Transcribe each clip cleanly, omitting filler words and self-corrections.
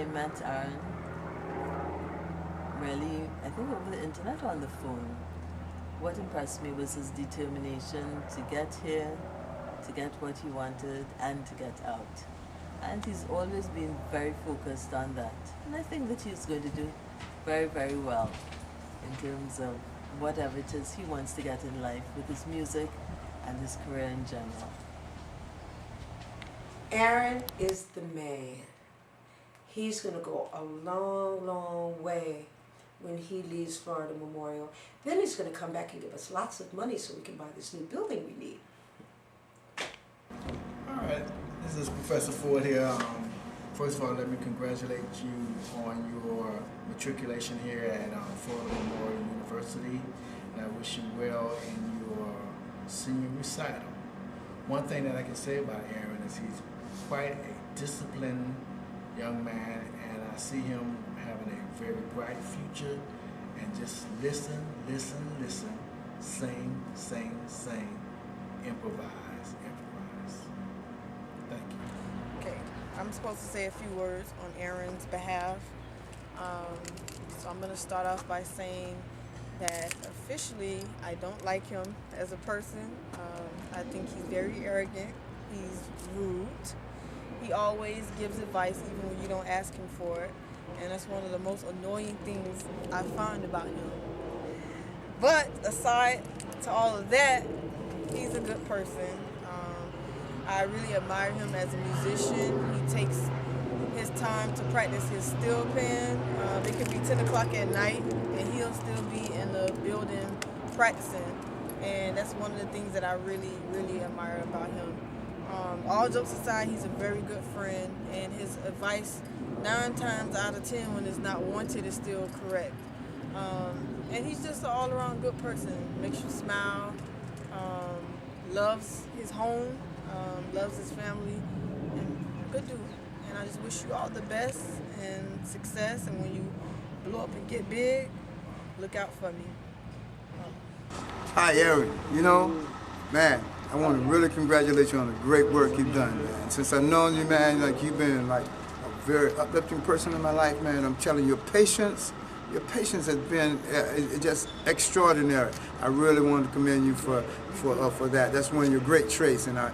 I met Aaron, really, I think over the internet or on the phone, what impressed me was his determination to get here, to get what he wanted, and to get out. And he's always been very focused on that. And I think that he's going to do very, very well in terms of whatever it is he wants to get in life with his music and his career in general. Aaron is the man. He's going to go a long, long way when he leaves Florida Memorial. Then he's going to come back and give us lots of money so we can buy this new building we need. All right, this is Professor Ford here. First of all, let me congratulate you on your matriculation here at Florida Memorial University. And I wish you well in your senior recital. One thing that I can say about Aaron is he's quite a disciplined young man, and I see him having a very bright future. And just listen, listen, listen, sing, sing, sing, improvise, improvise. Thank you. Okay, I'm supposed to say a few words on Aaron's behalf. So I'm going to start off by saying that officially I don't like him as a person. I think he's very arrogant. He's rude. He always gives advice even when you don't ask him for it. And that's one of the most annoying things I find about him. But aside to all of that, he's a good person. I really admire him as a musician. He takes his time to practice his steel pen. It could be 10 o'clock at night and he'll still be in the building practicing. And that's one of the things that I really, really admire about him. All jokes aside, he's a very good friend, and his advice 9 times out of 10 when it's not wanted is still correct. And he's just an all-around good person. Makes you smile, loves his home, loves his family, and good dude. And I just wish you all the best and success, and when you blow up and get big, look out for me. Hi, Aaron. You know, man, I want to really congratulate you on the great work you've done, man. Since I've known you, man, like you've been like a very uplifting person in my life, man. I'm telling you, your patience has been just extraordinary. I really want to commend you for that. That's one of your great traits, and I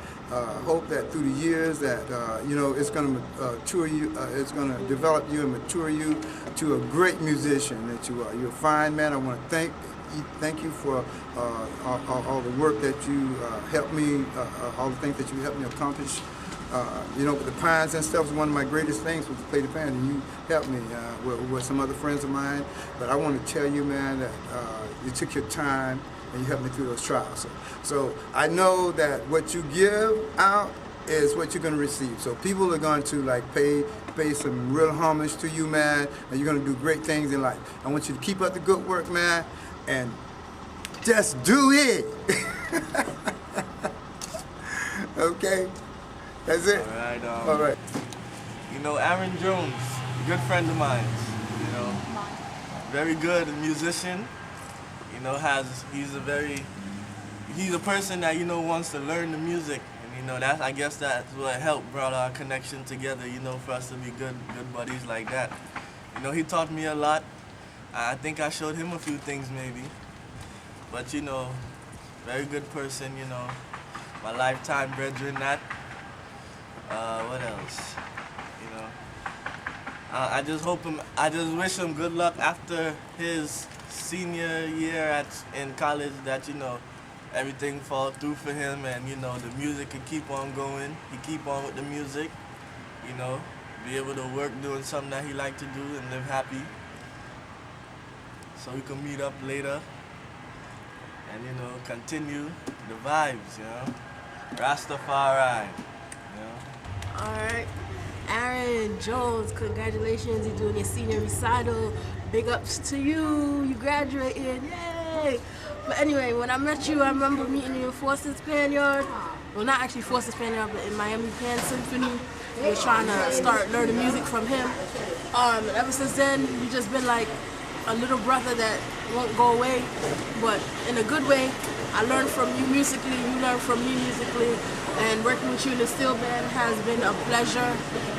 hope that through the years that you know it's going to mature you, it's going to develop you and mature you to a great musician that you are. You're a fine man. I want to thank you for all the work that you helped me, all the things that you helped me accomplish. You know, with the Pines and stuff, one of my greatest things was to play the band, and you helped me with some other friends of mine. But I want to tell you, man, that you took your time and you helped me through those trials. So I know that what you give out is what you're going to receive. So people are going to like pay some real homage to you, man, and you're going to do great things in life. I want you to keep up the good work, man, and just do it. Okay? That's it? All right. All right. You know, Aaron Jones, a good friend of mine, you know, very good musician, you know, he's a person that, you know, wants to learn the music. And, you know, I guess that's what helped brought our connection together, you know, for us to be good buddies like that. You know, he taught me a lot. I think I showed him a few things maybe. But, you know, very good person, you know, my lifetime brethren, that. What else? You know, I just wish him good luck after his senior year in college, that, you know, everything fall through for him, and, you know, the music could keep on going. He keep on with the music, you know, be able to work doing something that he like to do and live happy. So we can meet up later and, you know, continue the vibes, you know. Rastafari, you know. Alright, Aaron Jones, congratulations, you're doing your senior recital. Big ups to you, you graduated, yay! But anyway, when I met you, I remember meeting you in Forces Spaniard. Well, not actually Forces Spaniard, but in Miami Pan Symphony. We were trying to start learning music from him. And ever since then, you've just been like a little brother that won't go away, but in a good way. I learned from you musically, you learned from me musically, and working with you in the steel band has been a pleasure.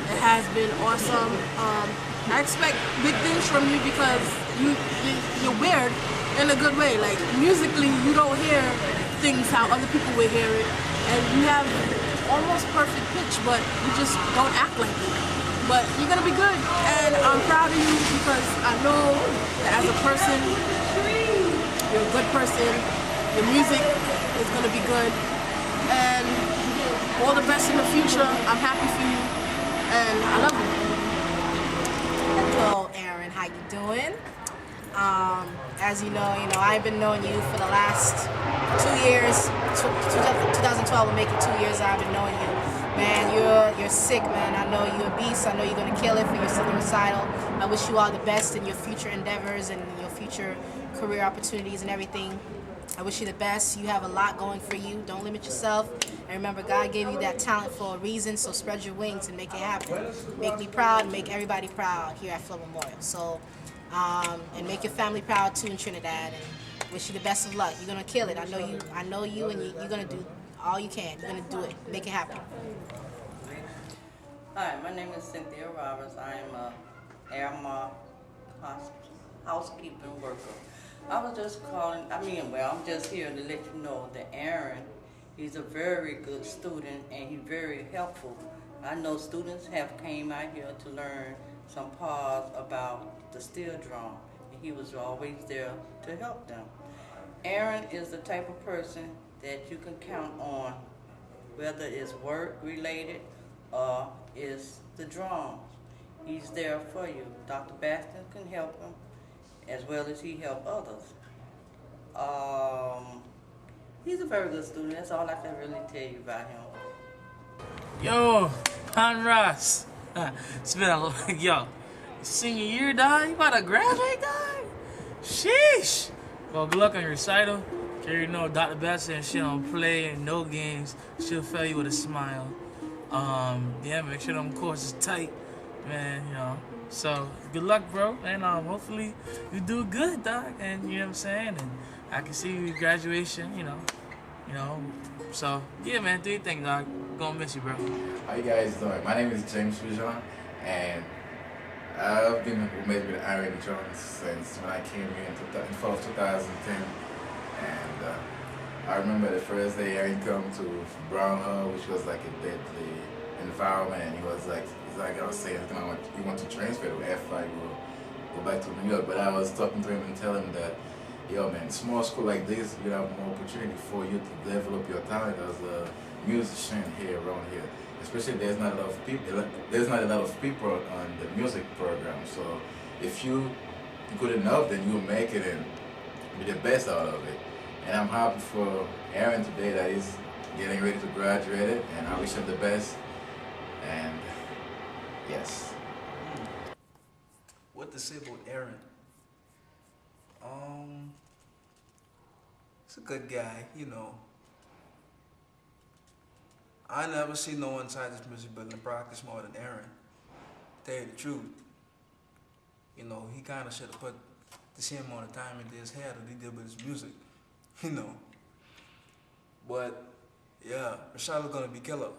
It has been awesome. I expect big things from you because you're weird in a good way. Like musically, you don't hear things how other people would hear it, and you have almost perfect pitch, but you just don't act like it. But you're gonna be good, and I'm proud of you because I know that as a person, you're a good person. Your music is gonna be good, and all the best in the future. I'm happy for you, and I love you. Hello, Aaron. How you doing? As you know, I've been knowing you for the last 2 years. 2012 will make it 2 years I've been knowing you. Man, you're sick, man. I know you're a beast. I know you're gonna kill it for your singing recital. I wish you all the best in your future endeavors and your future career opportunities and everything. I wish you the best. You have a lot going for you. Don't limit yourself. And remember, God gave you that talent for a reason, so spread your wings and make it happen. Make me proud and make everybody proud here at Flow Memorial. So, and make your family proud too in Trinidad. And wish you the best of luck. You're gonna kill it. I know you, and you're gonna do all you can. You're gonna do it. Make it happen. Hi, my name is Cynthia Roberts. I am a Airmark housekeeping worker. I was just calling, I'm just here to let you know that Aaron, he's a very good student and he's very helpful. I know students have came out here to learn some parts about the steel drum, and he was always there to help them. Aaron is the type of person that you can count on, whether it's work related or it's the drums. He's there for you. Dr. Baston can help him as well as he helped others. He's a very good student. That's all I can really tell you about him. Yo, Panras. It's been a yo, senior year, dog. You about to graduate, dog? Sheesh. Well, good luck on your recital. You know, Dr. Baston, she don't play no games. She'll fill you with a smile. Yeah, make sure them courses tight, man. So good luck, bro, and hopefully you do good, dog. And you know what I'm saying. And I can see you graduation. So yeah, man, do your thing, dog. Gonna miss you, bro. How you guys doing? My name is James Vision, and I've been roommate with Aaron Jones since when I came here in fall of 2010. And I remember the first day Aaron come to Brown Hall, which was like a deadly environment. And he was like I was saying, you want to transfer to F5, go back to New York. But I was talking to him and telling him that, yo man, small school like this, you have more opportunity for you to develop your talent as a musician here around here. Especially there's not a lot of people on the music program. So if you good enough, then you'll make it and be the best out of it. And I'm happy for Aaron today that he's getting ready to graduate it, and I wish him the best. And yes. What to say about Aaron? He's a good guy, I never see no one inside this music building practice more than Aaron. Tell you the truth. He kind of should have put the same amount of time into his head that he did with his music, But, yeah, Rashada's gonna be killer.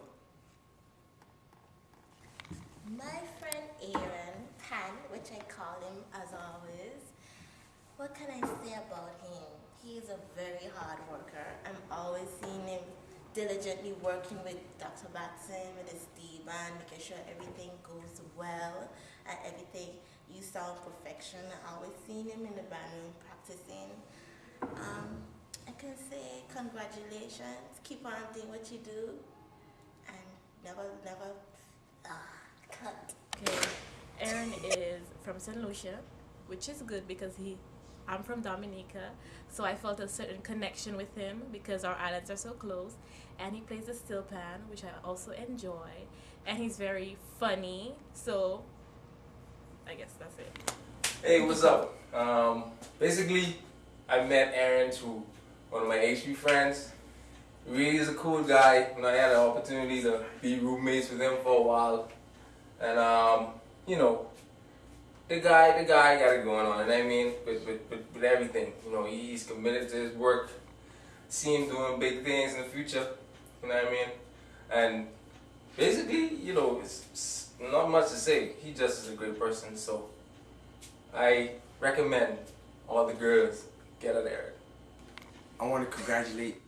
My friend Aaron, Pan, which I call him as always, what can I say about him? He is a very hard worker. I'm always seeing him diligently working with Dr. Batson, with his steel band, making sure everything goes well and everything. You sound perfection. I always seen him in the band room practicing. I can say congratulations. Keep on doing what you do, and never cut. Okay, Aaron is from St. Lucia, which is good because I'm from Dominica, so I felt a certain connection with him because our islands are so close. And he plays the steel pan, which I also enjoy, and he's very funny. So I guess that's it. Hey, what's up? Basically, I met Aaron through one of my HB friends. He really is a cool guy. I had an opportunity to be roommates with him for a while. And, the guy got it going on, with everything. He's committed to his work. see him doing big things in the future. You know what I mean? And basically, you know, it's not much to say. He just is a great person. So I recommend all the girls get out there. I want to congratulate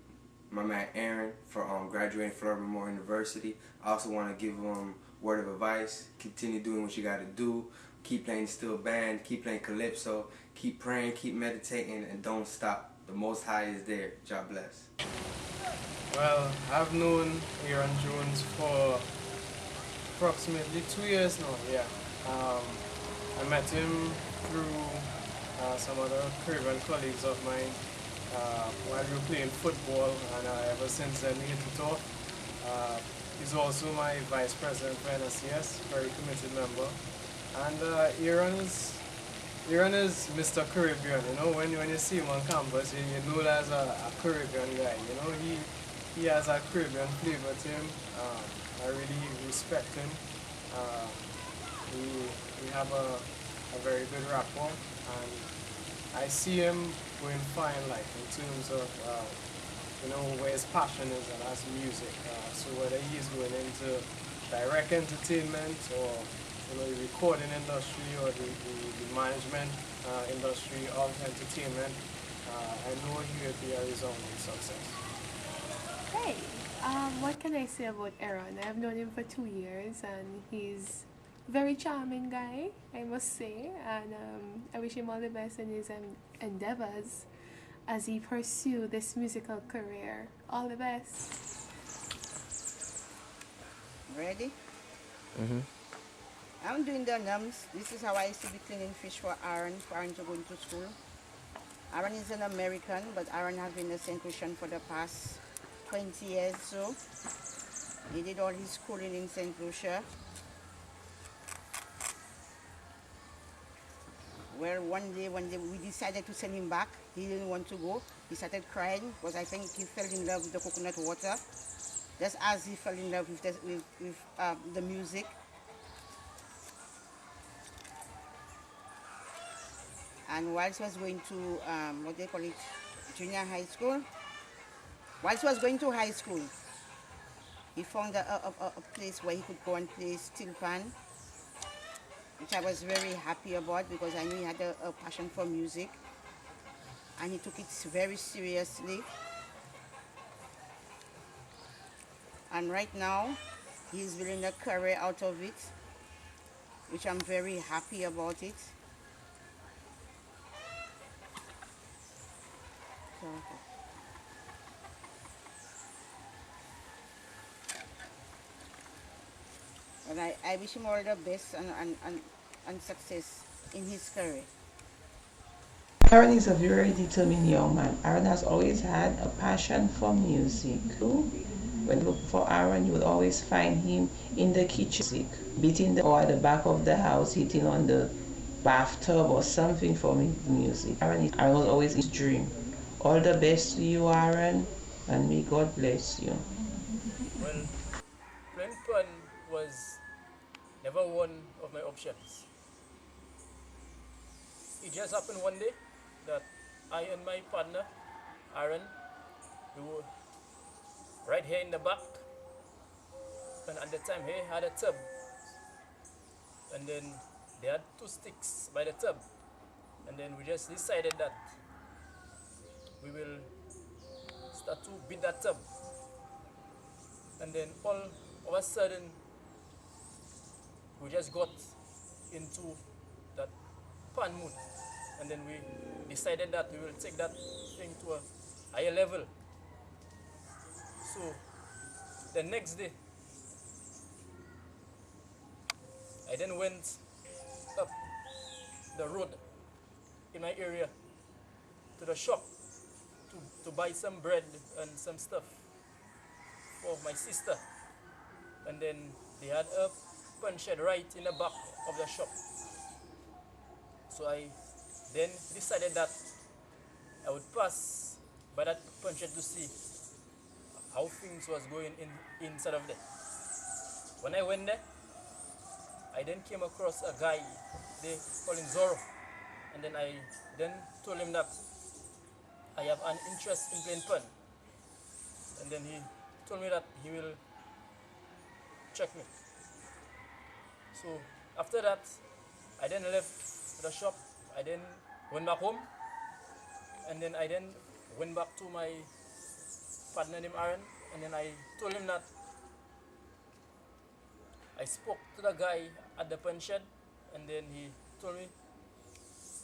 my man Aaron for graduating Florida Memorial University. I also want to give him word of advice. Continue doing what you got to do. Keep playing steel band. Keep playing calypso. Keep praying. Keep meditating. And don't stop. The Most High is there. God bless. Well, I've known Aaron Jones for approximately 2 years now, yeah. I met him through some other Caribbean colleagues of mine while we were playing football, and ever since then we hit it off. He's also my vice president for NSCS, very committed member. And Aaron is Mr. Caribbean, you know, when you see him on campus, you know that as a Caribbean guy, you know, he has a Caribbean flavor to him. I really respect him. We have a very good rapport, and I see him going fine, like in terms of you know, where his passion is, and that's music. So whether he's going into direct entertainment or, you know, the recording industry or the management industry of entertainment, I know he will be a resounding success. Hey, what can I say about Aaron? I've known him for 2 years, and he's a very charming guy, I must say, and I wish him all the best in his endeavors as he pursue this musical career. All the best. Ready? Mm-hmm. I'm doing the nums. This is how I used to be cleaning fish for Aaron to go into school. Aaron is an American, but Aaron has been in St. Lucia for the past 20 years, so he did all his schooling in St. Lucia. Well, one day when we decided to send him back, he didn't want to go. He started crying because I think he fell in love with the coconut water, just as he fell in love with the music. And whilst he was going to, what they call it, junior high school, whilst he was going to high school, he found a place where he could go and play steel pan, which I was very happy about because I knew he had a passion for music, and he took it very seriously. And right now, he's building a career out of it, which I'm very happy about it. And I wish him all the best and success in his career. Aaron is a very determined young man. Aaron has always had a passion for music. When you look for Aaron, you will always find him in the kitchen, beating or at the back of the house, hitting on the bathtub or something for music. Aaron was always his dream. All the best to you, Aaron, and may God bless you. Well, playing pan was never one of my options. It just happened one day that I and my partner, Aaron, we were right here in the back, and at the time he had a tub, and then they had 2 sticks by the tub, and then we just decided that we will start to beat that tub, and then all of a sudden we just got into that pan mood, and then we decided that we will take that thing to a higher level. So the next day I then went up the road in my area to the shop to buy some bread and some stuff for my sister, and then they had a punch shed right in the back of the shop. So I then decided that I would pass by that punch shed to see how things was going inside of there. When I went there, I then came across a guy they call him Zorro, and then I then told him that I have an interest in playing pan, and then he told me that he will check me. So after that, I then left the shop. I then went back home, and then I then went back to my partner named Aaron, and then I told him that I spoke to the guy at the pen shed, and then he told me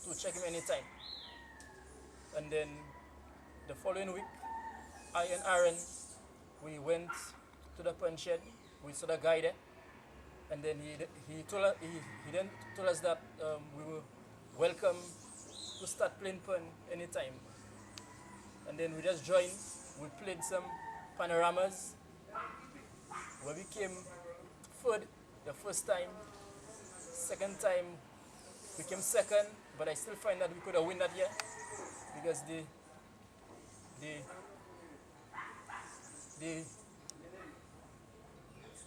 to check him anytime. And then the following week, I and Aaron, we went to the pen shed. We saw the guy there, and then he then told us that we were welcome to start playing pen anytime. And then we just joined. We played some panoramas. We became third the first time. Second time we came second, but I still find that we could have won that year because they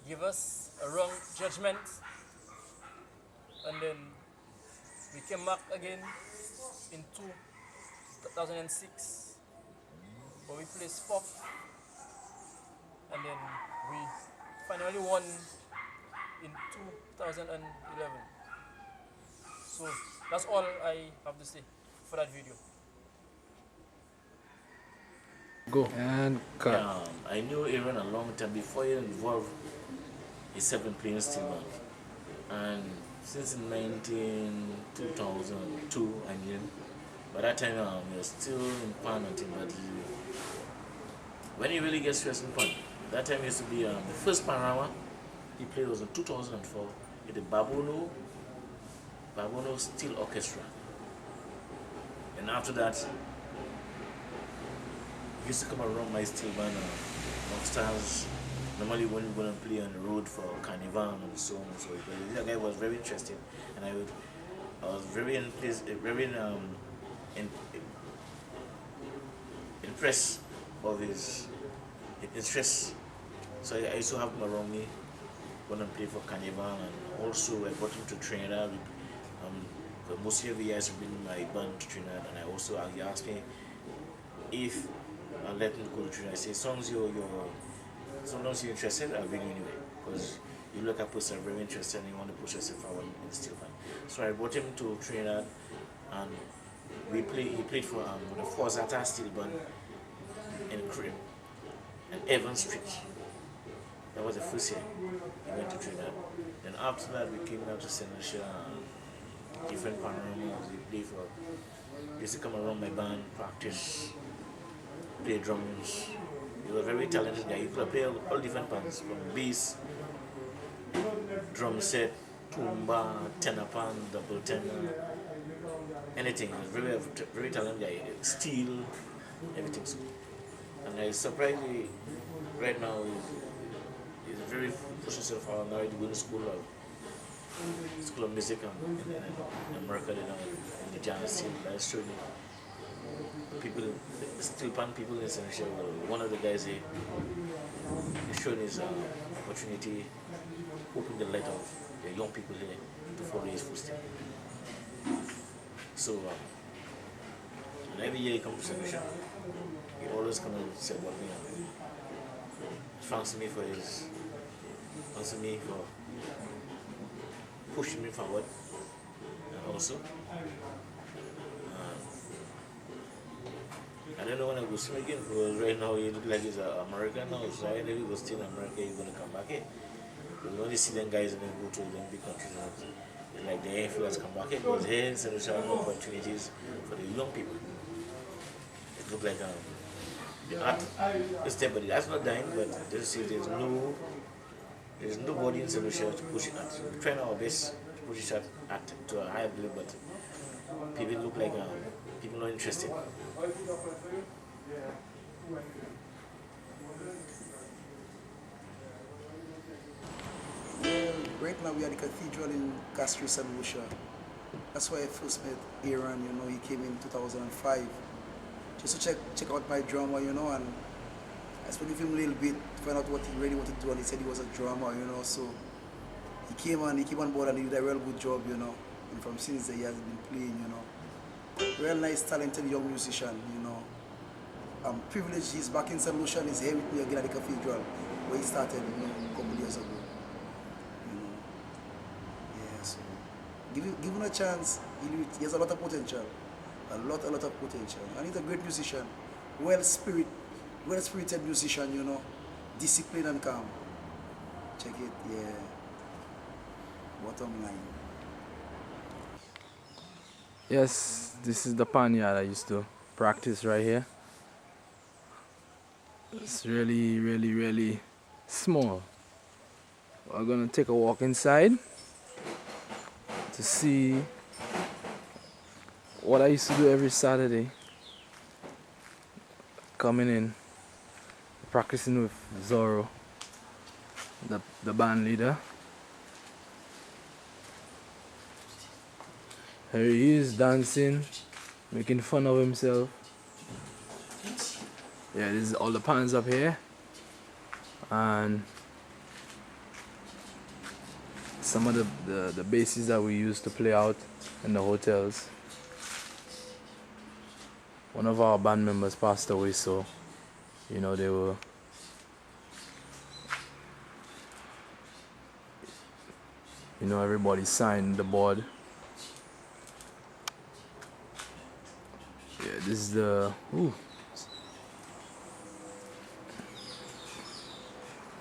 give us a wrong judgment, and then we came back again in 2006, but we placed fourth, and then we finally won in 2011. So that's all I have to say for that video. Go. And cut. I knew Aaron a long time before he involved himself playing steel band. And since 2002, I knew him. By that time, he was still in pan until but when he really gets stressed in pan, that time used to be the first panorama he played was in 2004 with the Babono Steel Orchestra. And after that, he used to come around my steel band, stars. Normally when we're going to play on the road for Carnival and so on and so on. The guy was very interested, and I was very impressed of his interest. So I used to have him around me when I play for Carnival, and also I brought him to Trinidad. Mostly every year I've been my band to Trinidad, and he asked me if I let him go to Trinidad. I say, sometimes you're interested, I'll bring you anyway, because you look at a person very interested and you want to push yourself forward in the steel band. So I brought him to Trinidad, and he played for the Forzata Steel Band in Cream and Evans Street. That was the first year he went to Trinidad. Then after that, we came down to St. Lucia, different panoramas. We used to come around my band, practice, play drums. He was a very talented guy. He could play all different bands, from bass, drum set, tumba, tenor pan, double tenor, anything. He was very, very talented guy. Steel, everything. So. And I surprisingly, right now, he's very pushing himself out now. He's going to school of music in America, in the jazz scene. That's true. People, the steel pan people in St. Lucia, one of the guys here, he's showing his opportunity, opening the light of the young people here to follow his footsteps. So, and every year he comes to St. Lucia, he always comes and says about me. Thanks me for pushing me forward, and also. I don't know when I go swim again, because right now he looks like he's American now, so I know he was still in America, he's going to come back here. We only see them guys and then go to them big countries, and like the influence come back here, because here in St. Lucia, no opportunities for the young people. It looks like the art is there, but that's not dying, but there's nobody in St. Lucia to push it at. So we're trying our best to push it at to a higher level, but people look like people not interested. Right now we are at the cathedral in Castro, St. Lucia. That's why I first met Aaron, he came in 2005. Just to check out my drummer, and I spoke with him a little bit to find out what he really wanted to do, and he said he was a drummer, so he came on board and he did a real good job, and from since he has been playing, real nice, talented young musician, privilege. He's back in St. Lucia. He's here with me again at the cathedral where he started a couple years ago. Yeah, so give him a chance. He has a lot of potential. A lot of potential. And he's a great musician. Well-spirited musician, disciplined and calm. Check it, yeah. Bottom line. Yes, this is the pan yard I used to practice right here. It's really small. We're gonna take a walk inside to see what I used to do every Saturday. Coming in, practicing with Zorro, the band leader. Here he is dancing, making fun of himself. Yeah, this is all the pans up here. And some of the basses that we used to play out in the hotels. One of our band members passed away, so they were everybody signed the board. Yeah, this is this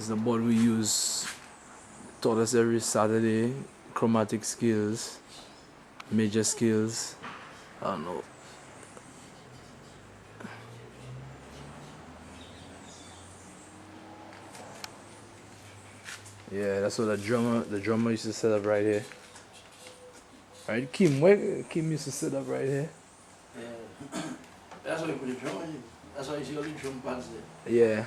is the board we use. Taught us every Saturday, chromatic scales, major scales, I don't know. Yeah, that's what the drummer used to set up right here. Right, Kim, where Kim used to set up right here? Yeah. That's why you put the drum in. That's why you see all the drum pads there. Yeah.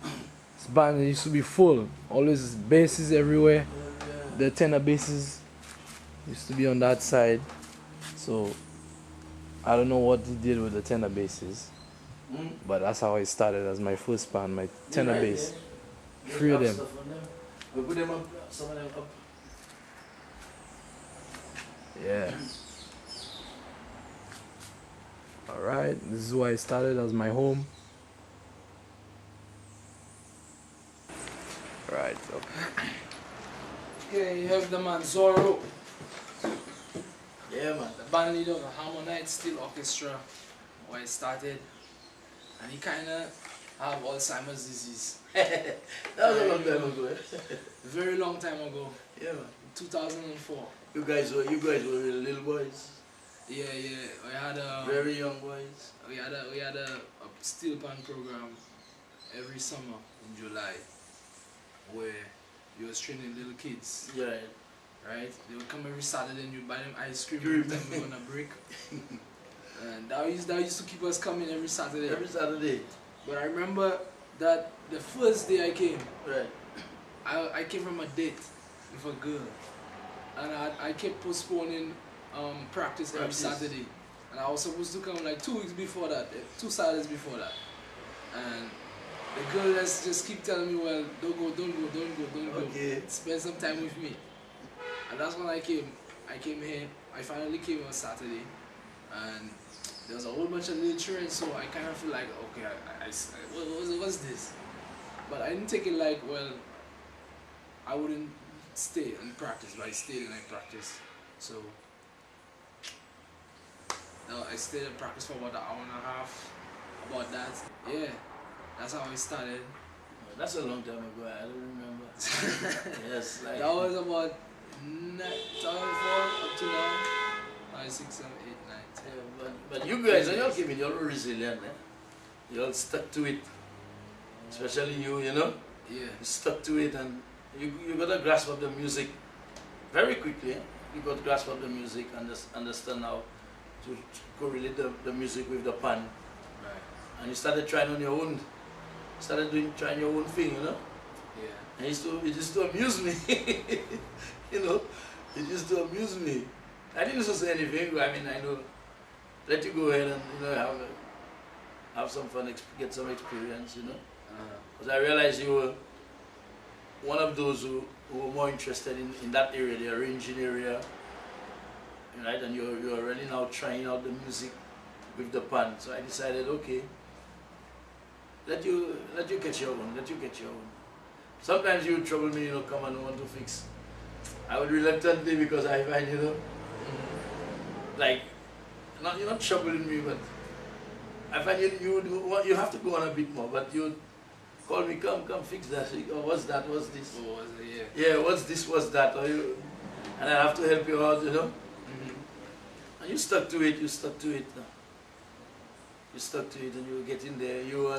This band used to be full. Always basses everywhere. The tenor basses used to be on that side. So I don't know what he did with the tenor basses. But that's how I started as my first band, my tenor bass. Yeah. 3 of them. We put them up, some of them up. Yeah. Alright, this is where I started as my home. Right, so. Okay, you have the man Zorro. Yeah, man. The band leader of the Harmonite Steel Orchestra, where I started. And he kinda have Alzheimer's disease. That was a long time ago. A very long time ago. Yeah, man. 2004. You guys were really little boys. Yeah. We had very young boys. We had a steel pan program every summer in July, where you was training little kids. Yeah. Right? They would come every Saturday and you buy them ice cream every time we were on a break. And that used to keep us coming every Saturday. Every Saturday. But I remember that the first day I came, right, I came from a date with a girl, and I kept postponing practice every Saturday, and I was supposed to come like 2 weeks before that, 2 Saturdays before that, and the girl just keep telling me, well, don't go, okay, spend some time with me, and that's when I came here. I finally came on Saturday, and there was a whole bunch of little children, so I kind of feel like, okay, what's this? But I didn't take it like, well, I wouldn't stay and practice, but I stayed and I practiced. So I stayed and practiced for about an hour and a half about that. Yeah, that's how I started. That's a long time ago, I don't remember. Yes, like that was about 2004 up to now. 5, 6, 7, 8, 9, 10. Yeah, but you guys, when you all came in, you all were resilient, eh? You all stuck to it. Especially you know? Yeah. You stuck to it and you got a grasp of the music very quickly. Eh? You got a grasp of the music and just understand how to correlate the music with the pan. Right. And you started trying on your own. Trying your own thing, you know? Yeah. And it used to amuse me. You know? It used to amuse me. I didn't used to say anything, I mean, I know, let you go ahead and, have some fun, get some experience, you know? Because I realized you were one of those who were more interested in that area, the arranging area, right? And you're really now trying out the music with the pan. So I decided, okay, let you catch your own. Let you catch your own. Sometimes you trouble me, come and want to fix. I would reluctantly because I find, like, you're not troubling me, but I find you have to go on a bit more. But you call me, come fix that. Oh, what's that? What's this? Oh, was it? Yeah. Yeah, what's this? What's that? And I have to help you out, And you stuck to it. You stuck to it now. You stuck to it, and you get in there. You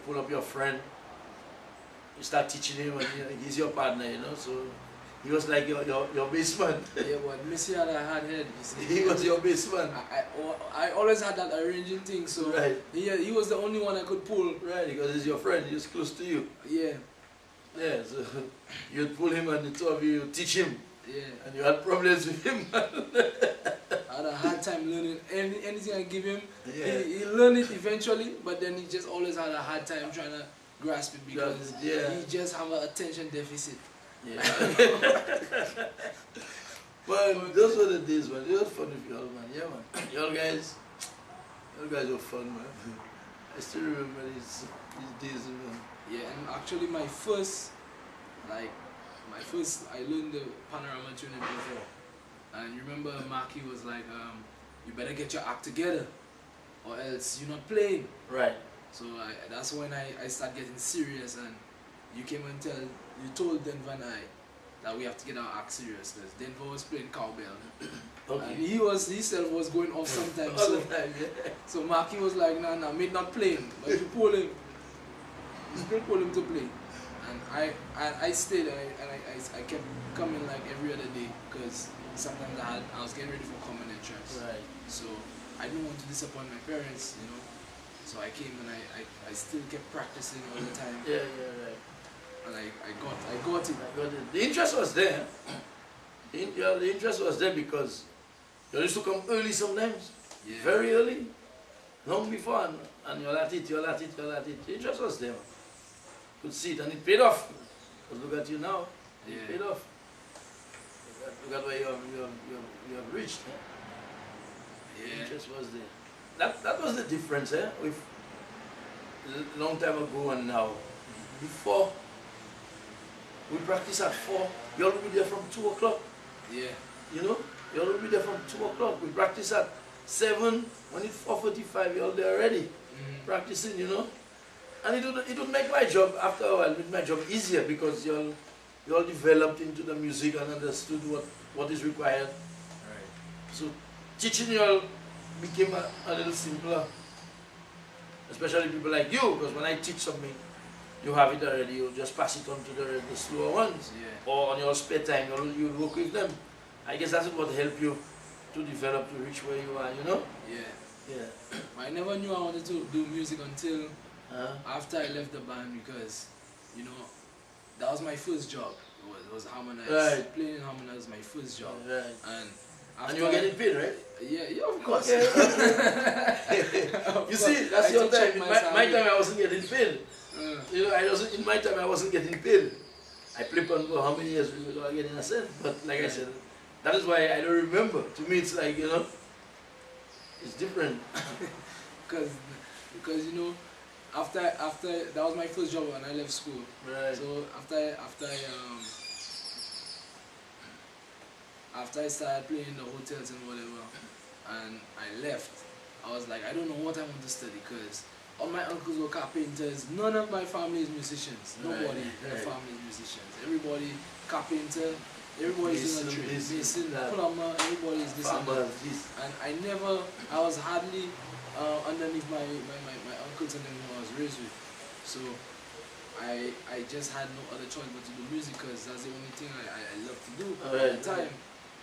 pull up your friend. You start teaching him, and he's your partner, So he was like your best man. Yeah, but Missy had a hard head. You see. He was your best man. I always had that arranging thing, so right. He was the only one I could pull. Right, because he's your friend. He's close to you. Yeah. Yeah, so you'd pull him, and the two of you teach him. Yeah. And you had problems with him. I had a hard time learning anything I give him. Yeah. He learned it eventually, but then he just always had a hard time trying to grasp it because he just have an attention deficit. Yeah. But those were the days, man. It was fun with y'all, man. Yeah, man. Y'all guys were fun, man. I still remember these days, man. Yeah, and actually my first, I learned the panorama tuning before. And you remember Marky was like, you better get your act together or else you're not playing. Right. So that's when I started getting serious, and you came and you told Denver and I that we have to get our act serious because Denver was playing cowbell. Okay. And he himself was going off sometimes. All the time, yeah. So Marky was like, nah, me not playing, but you pull him. You still pull him to play. And I stayed and I kept coming like every other day because sometimes I was getting ready for common entrance. Right. So I didn't want to disappoint my parents, So I came and I still kept practicing all the time. Yeah, right. And I got it. The interest was there. The interest was there because you used to come early sometimes. Yeah. Very early. Long before, and you're at it. The interest was there. Could see it, and it paid off. Because look at you now. It paid off. Look at where you have reached. The interest was there. That was the difference, with a long time ago and now. Before, we practice at 4, you all will be there from 2 o'clock. Yeah. You all will be there from 2 o'clock. We practice at 7, when it's 4:45, you're all there already. Practicing, And it would make my job, after a while, make my job easier because you all developed into the music and understood what is required. Right. So teaching you all became a little simpler. Especially people like you, because when I teach something, you have it already, you just pass it on to the slower ones. Yeah. Or on your spare time, you work with them. I guess that's what helped you to develop, to reach where you are, Yeah. Yeah. I never knew I wanted to do music until after I left the band because, that was my first job. It was harmonize. Right. Playing harmonize was my first job. Right. And you were getting paid, right? Yeah, of course. Okay. You see, that's your time. In my time, I wasn't getting paid. In my time, I wasn't getting paid. I played on for how many years without getting a cent. But like I said, that is why I don't remember. To me, it's like, it's different. Because after that was my first job when I left school. Right. So after I started playing in the hotels and whatever, and I left, I was like, I don't know what I want to study because all my uncles were carpenters. None of my family is musicians. Nobody in the family is musicians. Everybody carpenter. Everybody's in the trade. Mason, plumber. Everybody's this and that. And I was hardly underneath my uncles and them who I was raised with. So I just had no other choice but to do music because that's the only thing I love to do at the time.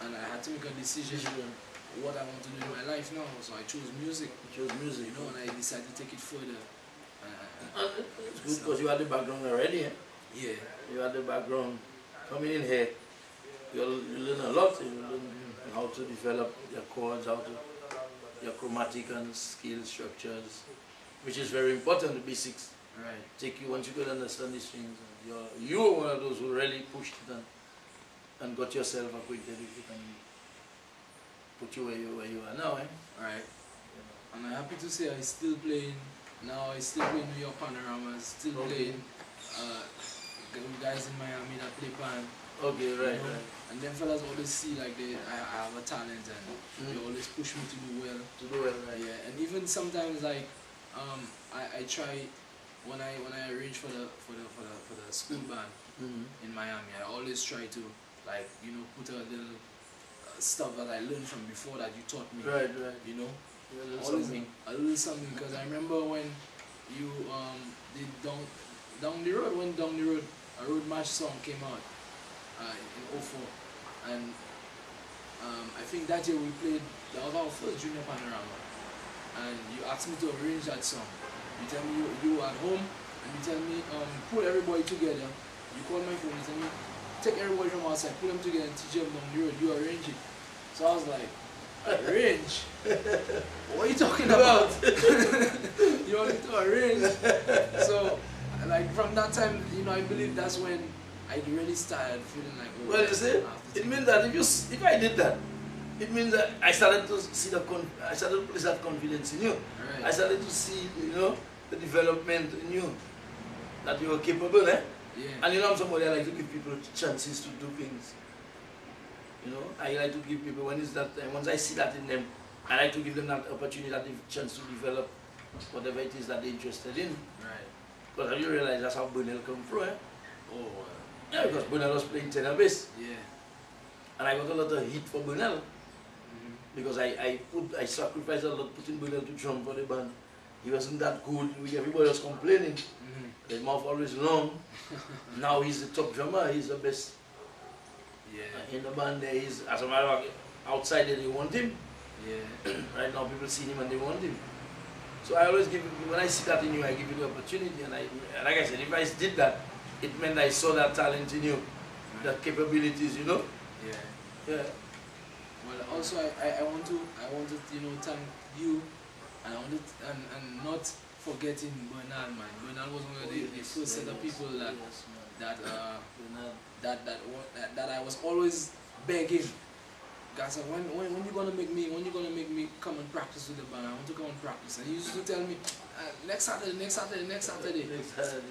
And I had to make a decision what I want to do in my life now. So I chose music. And I decided to take it further. It's good because you had the background already, Yeah. You had the background. Coming in here, you learn a lot. You learn how to develop your chords, your chromatic and scale structures, which is very important, the basics. Right. Once you could understand these things, you're one of those who really pushed it and got yourself acquainted with it and put you where you are now, Right. And I'm happy to say I still playing Now I still play New York Panoramas, still playing guys in Miami that play pan. Okay, right, You know? right. And them fellas always see like I have a talent and they always push me to do well. To do well, right. Yeah, and even sometimes like I try when I arrange for the school band in Miami, I always try to like, you know, put a little stuff that I learned from before that you taught me. Right, right. You know? A little Always something. a little something, because I remember when you did Down the Road, when Down the Road, a Road March song came out in 04, and I think that year we played, that was our first junior panorama, and you asked me to arrange that song. You tell me you were at home, and you tell me pull everybody together. You call my phone, you tell me take everybody from outside, put them together and teach them Down the Road. You arrange it. So I was like, arrange? What are you talking about? You want me to arrange? So, like from that time, you know, I believe that's when I really started feeling like, oh, Well, you see, it means that if I did that, it means that I started to see I started to place that confidence in you. Right. I started to see, you know, the development in you, that you were capable, eh? Yeah. And you know, I'm somebody I like to give people chances to do things. You know, I like to give people, when it's that time, once I see that in them, I like to give them that opportunity, that chance to develop whatever it is that they're interested in. Right. Because you realize that's how Burnell come through, eh? Oh, yeah, because Burnell was playing tenor bass. Yeah. And I got a lot of heat for Burnell. Because I sacrificed a lot putting Burnell to drum for the band. He wasn't that good, everybody was complaining. His mouth always long. Now he's the top drummer, he's the best. Yeah. In the band there, he's, as a matter of fact, outside there they want him. Yeah. Right now people see him and they want him. So I always give, when I see that in you, I give you the opportunity. And like I said, if I did that, it meant I saw that talent in you, the capabilities, you know? Yeah. Yeah. Well, also I want to you know, thank you, and I wanted and not forgetting Bernal, man. Bernal was one of the first set of people that I was always begging. Guys, when you gonna make me come and practice with the band? I want to come and practice. And he used to tell me next Saturday.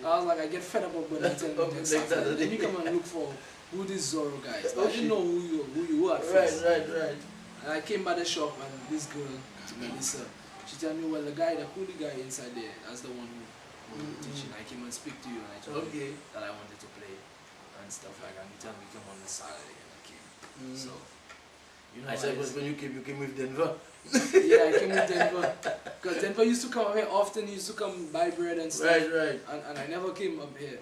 I was like, I get fed up of Bernal telling me next Saturday. Then you come and look for who these Zorro guys. I didn't know who you were at first. Right. And I came by the shop and this girl, Melissa, she told me, well, the coolie guy inside there, that's the one who teaching. I came and speak to you and I told you that I wanted to play and stuff like that. And you told me come on the Saturday and I came. So, you know, I said, when you came with Denver. Yeah, I came with Denver. Because Denver used to come here often, he used to come buy bread and stuff. Right. And I never came up here.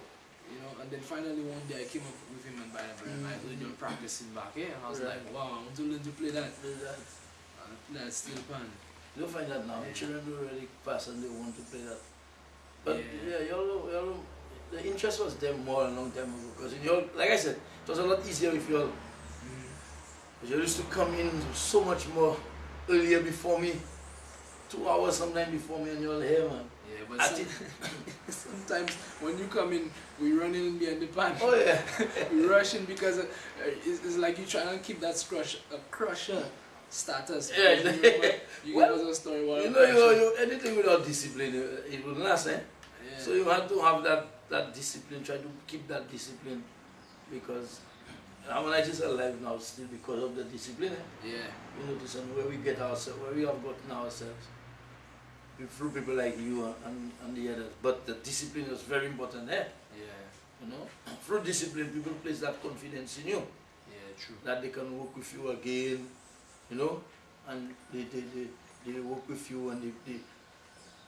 You know, and then finally one day I came up with him and buy the bread. And I heard you practicing back here. And I was like, wow, I want to learn to play that. And play that steel pan. You don't find that now. Children do really pass and they want to play that. But yeah, y'all, the interest was there more a long time ago. Because like I said, it was a lot easier with y'all. But you used to come in so much more earlier before me. 2 hours sometimes before me and you're here, man. Yeah, but sometimes when you come in, we run in behind the pan. Oh yeah. We rush in because it's like you trying to keep that crusher status. Yeah. You give us a story. You know, anything without discipline, it will last, eh? Yeah. So you have to have that discipline, try to keep that discipline, because Harmonize are alive now still because of the discipline. Eh? Yeah. You notice where we get ourselves, where we have gotten ourselves. Through people like you and the others. But the discipline is very important there. Yeah. You know? Through discipline, people place that confidence in you. Yeah, true. That they can work with you again, you know? And they work with you and they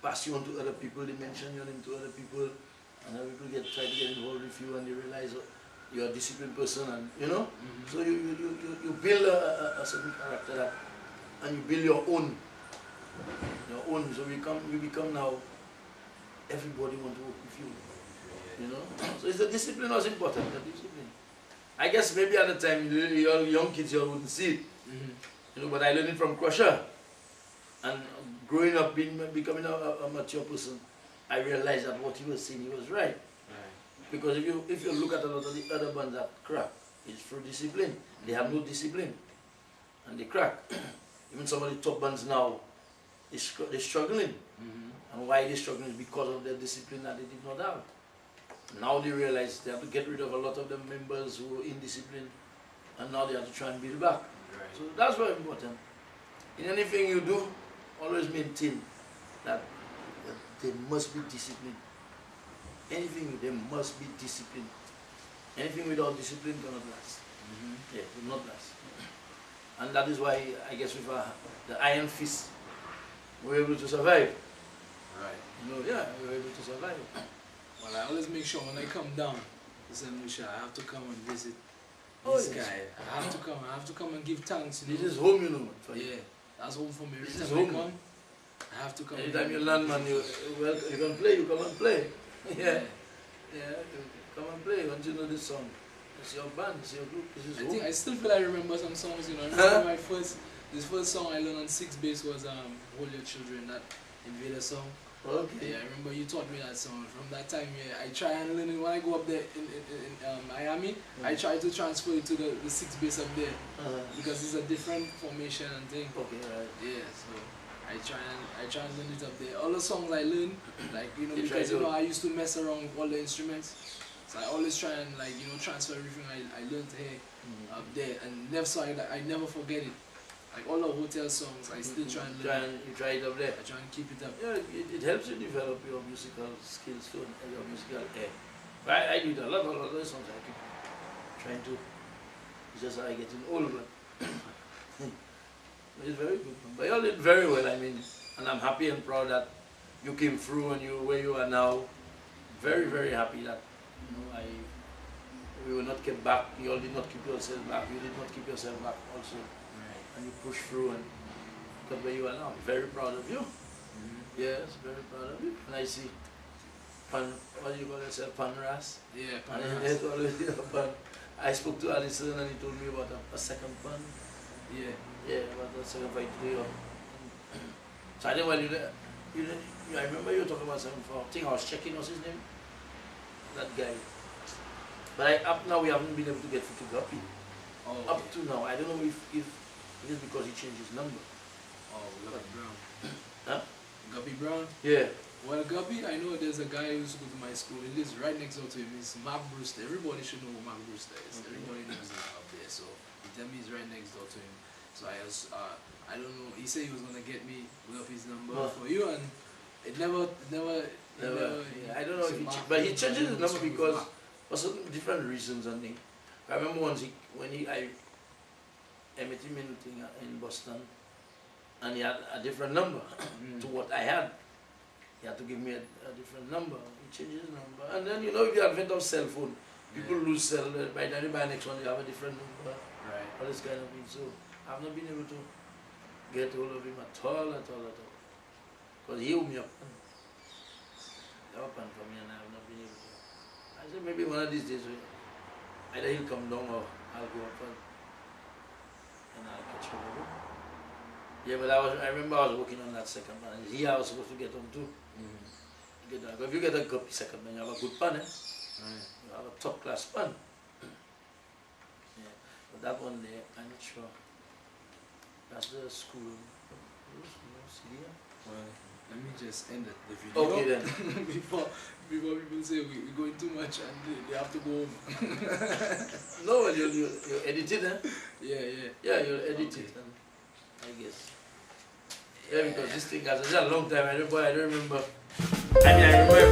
pass you on to other people, they mention your name to other people, and other people try to get involved with you and they realize you're a disciplined person, and you know? So you build a certain character and you build your own. So we become now, everybody want to work with you, you know. So it's the discipline was important, the discipline. I guess maybe at the time, your young kids, you wouldn't see it, you know, but I learned it from Crusher. And growing up, becoming a mature person, I realized that what he was saying, he was right. Because if you look at a lot of the other bands that crack, it's through discipline. They have no discipline, and they crack. Even some of the top bands now, they're struggling. And why they're struggling is because of their discipline that they did not have. Now they realize they have to get rid of a lot of the members who were indisciplined, and now they have to try and build back. Right. So that's very important. In anything you do, always maintain that there must be discipline. Anything, there must be discipline. Anything without discipline cannot last. Yeah, will not last. And that is why, I guess, with the iron fist, we're able to survive. Right. You know, yeah, we're able to survive. Well, I always make sure when I come down to St. Lucia, I have to come and visit Oh, this yes. guy. I have to come and give thanks. You know? This is home, you know. Yeah, that's home for me. Every This is time I home. come, I have to come. Anytime you learn, man, you can play, you come and play. Yeah. Yeah, you come and play once you know this song. It's your band, it's your group, this is I home. think I still feel I remember some songs, you know. I remember this first song I learned on 6 bass was Hold Your Children, that Invader song. Okay. Yeah, I remember you taught me that song. From that time, yeah, I try and learn it. When I go up there in Miami, I try to transfer it to the 6 bass up there because it's a different formation and thing. Okay, right. Yeah, so I try and learn it up there. All the songs I learn, like you know, You because try you know to- I used to mess around with all the instruments, so I always try and like you know transfer everything I learned here up there, and never so I never forget it. Like all the hotel songs, I still try and learn. You try it up there. I try and keep it up. Yeah, it helps you develop your musical skills too, and your musical air. But I do it a lot of songs I keep trying to. It's just I getting old, but it's very good. But you all did very well, I mean, and I'm happy and proud that you came through and you're where you are now. Very, very happy that you know we were not kept back. You all did not keep yourself back. You did not keep yourself back also. And you push through and got where you are now. I'm very proud of you. Yes, very proud of you. And I see what do you call yourself, Panras? Yeah, And Panras. it's always pan. I spoke to Alison and he told me about a second pan. Yeah. Yeah, about the second fight today. So I didn't want I remember you were talking about 7-4. I think I was checking, what's his name? That guy. But up now we haven't been able to get to Guppy. Oh, okay. Up to now, I don't know if it is because he changed his number. Oh, Guppy Brown. Huh? Guppy Brown? Yeah. Well, Guppy, I know there's a guy who used to go to my school. He lives right next door to him. It's Mark Brewster. Everybody should know who Mark Brewster is. Okay. Everybody knows him up there. So he tell me he's right next door to him. So I don't know. He said he was gonna get me Guppy's number for you, and it never. Yeah, I don't know if he but he changes his number because for certain different reasons. I think. I remember once I met him in Boston, and he had a different number to what I had. He had to give me a different number. He changed his number, and then you know, with the advent of cell phone, people lose cell. By the time you buy the next one, you have a different number. Right. All this kind of thing. So I've not been able to get hold of him at all. Because he owed me up. Up and for me, and I have not been able to. I said maybe one of these days, either he'll come down or I'll go up and I'll catch up with him. Yeah, but I remember I was working on that second one, and here I was supposed to get on too. Get that. If you get a Guppy second man, you have a good pan, eh? You have a top class pan. Yeah, but that one there, I'm not sure. That's the school. Well, let me just end the video. Okay then. before people say we're going too much and they have to go home. No, you edit it, eh? Yeah. Yeah, you'll edit it, and I guess. Yeah, because this thing has a long time. I don't remember. I mean, I remember